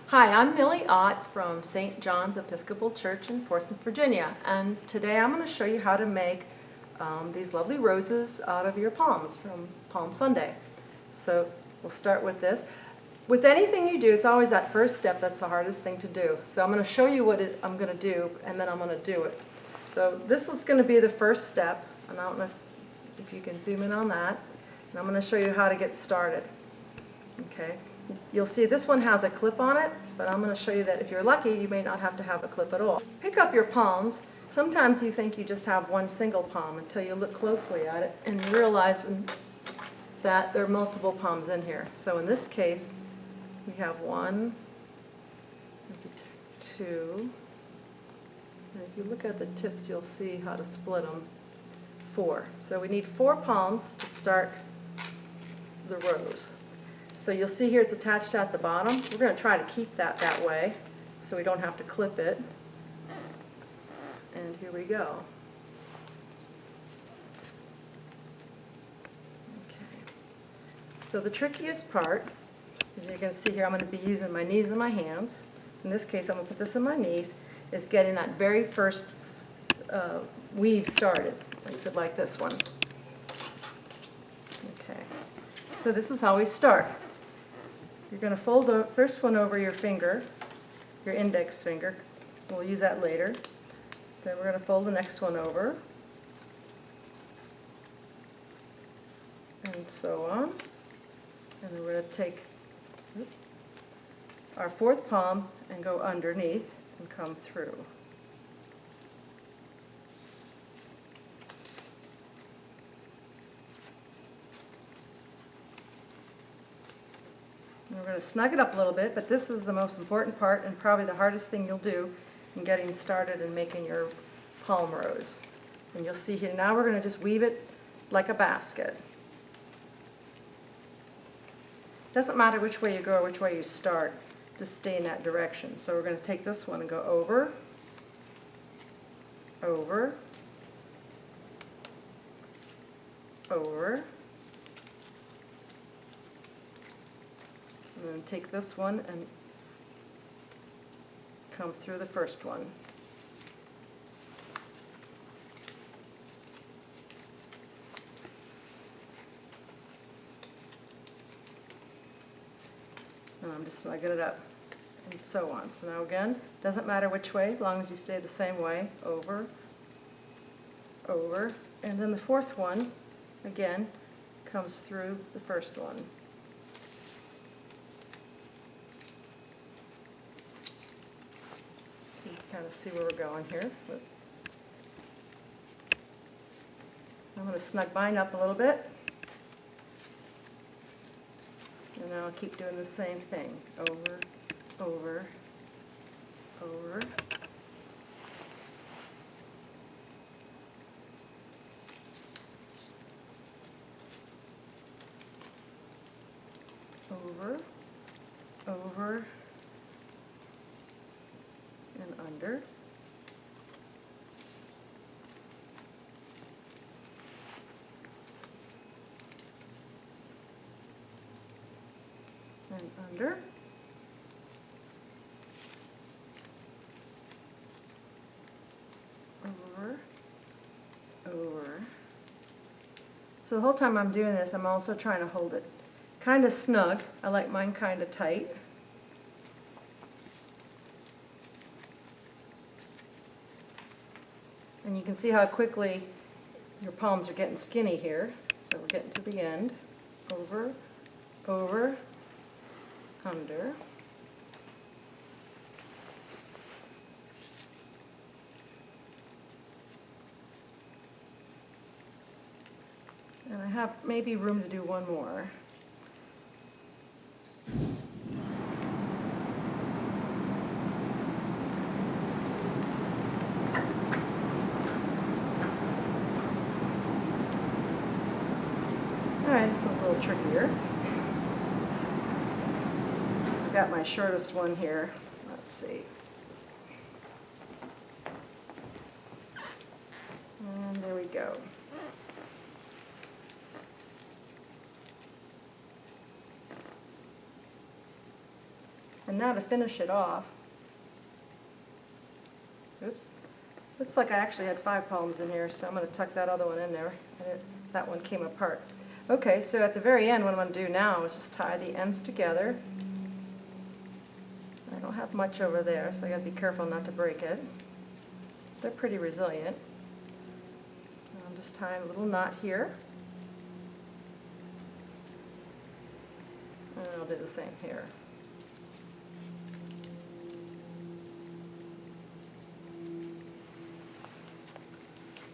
Hi, I'm Millie Ott from St. John's Episcopal Church in Portsmouth, Virginia, and today I'm going to show you how to make these lovely roses out of your palms from Palm Sunday. So we'll start with this. With anything you do, it's always that first step that's the hardest thing to do. So I'm going to show you what I'm going to do, and then I'm going to do it. So this is going to be the first step, and I don't know if you can zoom in on that, and I'm going to show you how to get started. Okay. You'll see this one has a clip on it, but I'm going to show you that if you're lucky, you may not have to have a clip at all. Pick up your palms. Sometimes you think you just have one single palm until you look closely at it and realize that there are multiple palms in here. So in this case, we have one, two, and if you look at the tips, you'll see how to split them. 4. So we need 4 palms to start the rose. So you'll see here it's attached at the bottom. We're going to try to keep that way so we don't have to clip it. And here we go. Okay. So the trickiest part, as you're going to see here, I'm going to be using my knees and my hands. In this case, I'm going to put this in my knees, is getting that very first weave started, like this one. Okay. So this is how we start. You're going to fold the first one over your finger, your index finger. We'll use that later. Then we're going to fold the next one over, and so on. And then we're going to take our 4th palm and go underneath and come through. We're going to snug it up a little bit, but this is the most important part and probably the hardest thing you'll do in getting started and making your palm rose. And you'll see here now we're going to just weave it like a basket. Doesn't matter which way you go or which way you start, just stay in that direction. So we're going to take this one and go over, over, over. And then take this one and come through the first one. And I'm just snugging it up, and so on. So now again, doesn't matter which way, as long as you stay the same way, over, over, and then the 4th one, again, comes through the first one. Kind of see where we're going here. I'm going to snug mine up a little bit, and then I'll keep doing the same thing. Over, over, over. Over, over, and under. And under. Over, over. So the whole time I'm doing this, I'm also trying to hold it kind of snug. I like mine kind of tight. And you can see how quickly your palms are getting skinny here. So we're getting to the end. Over, over, under. And I have maybe room to do one more. Alright, this one's a little trickier. I've got my shortest one here. Let's see. And there we go. And now to finish it off, oops, looks like I actually had 5 palms in here, so I'm going to tuck that other one in there. That one came apart. Okay, so at the very end, what I'm going to do now is just tie the ends together. I don't have much over there, so I got to be careful not to break it. They're pretty resilient. I'm just tying a little knot here. And I'll do the same here.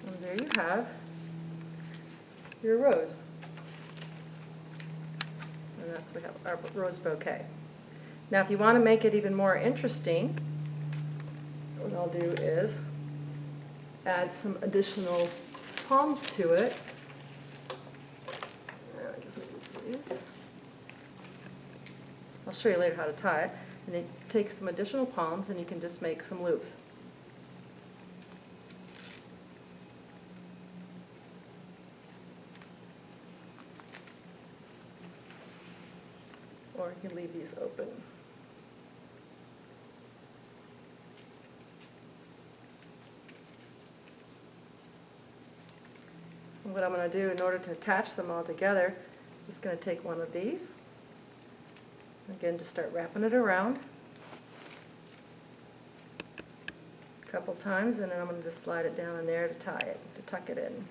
And there you have your rose. And that's we have our rose bouquet. Now if you want to make it even more interesting, what I'll do is add some additional palms to it. I guess I can use these. I'll show you later how to tie it. And then take some additional palms and you can just make some loops. Or you can leave these open. And what I'm going to do in order to attach them all together, I'm just going to take one of these. Again, just start wrapping it around a couple times, and then I'm going to just slide it down in there to tie it, to tuck it in.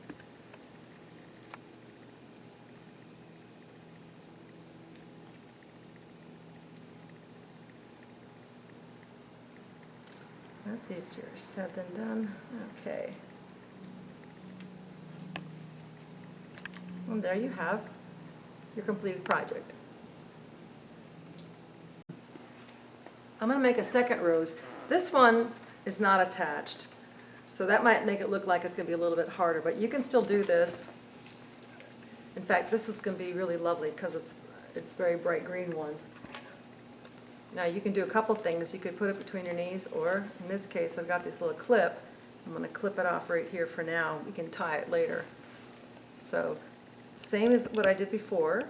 That's easier said than done. Okay. And there you have your completed project. I'm going to make a second rose. This one is not attached, so that might make it look like it's going to be a little bit harder, but you can still do this. In fact, this is going to be really lovely because it's very bright green ones. Now you can do a couple things. You could put it between your knees, or in this case I've got this little clip. I'm going to clip it off right here for now. We can tie it later. So same as what I did before,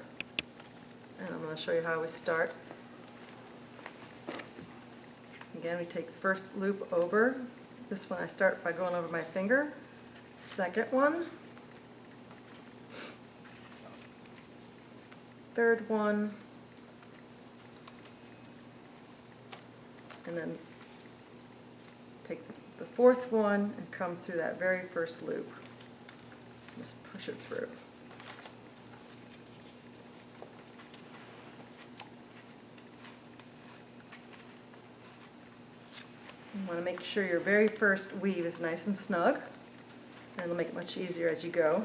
and I'm going to show you how we start. Again, we take the first loop over. This one I start by going over my finger. Second one. Third one. And then take the fourth one and come through that very first loop. Just push it through. You want to make sure your very first weave is nice and snug, and it'll make it much easier as you go.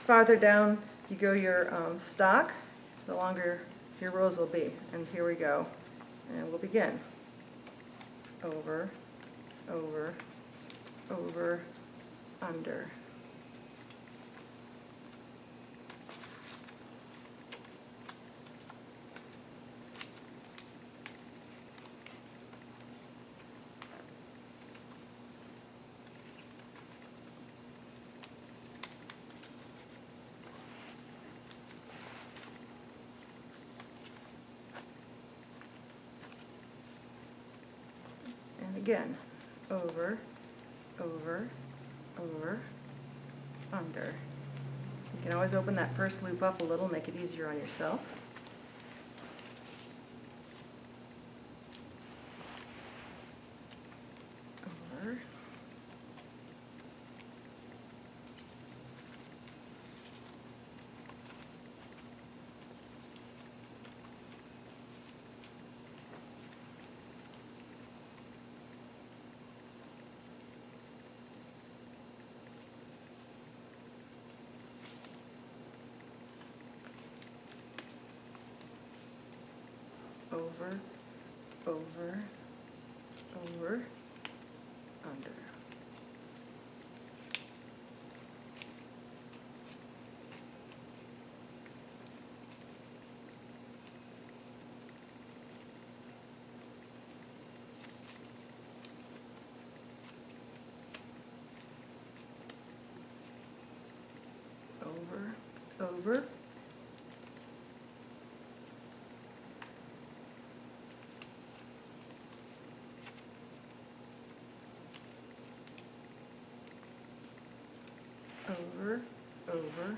Farther down you go your stock, the longer your rose will be. And here we go. And we'll begin. Over, over, over, under. Again, over, over, over, under. You can always open that first loop up a little, make it easier on yourself. Over. Over, over, over, under. Over, over. over, over.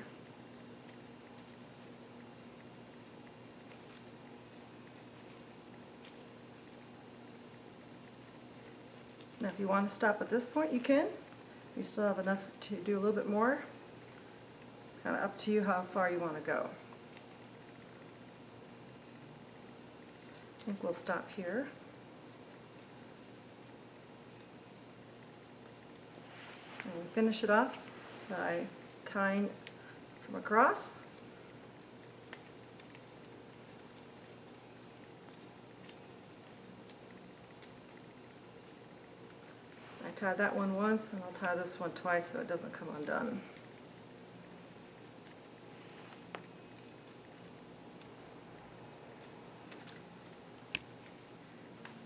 Now if you want to stop at this point, you can. You still have enough to do a little bit more. It's kind of up to you how far you want to go. I think we'll stop here. And we finish it off by tying from across. I tied that one once, and I'll tie this one twice so it doesn't come undone.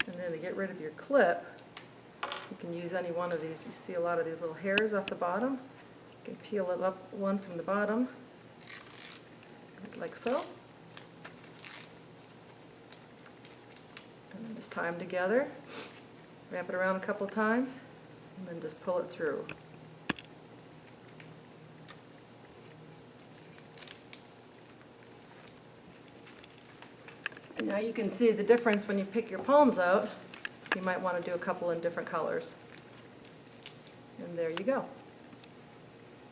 And then to get rid of your clip, you can use any one of these. You see a lot of these little hairs off the bottom. You can peel it up one from the bottom, like so. And then just tie them together, wrap it around a couple times, and then just pull it through. Now you can see the difference when you pick your palms out. You might want to do a couple in different colors. And there you go.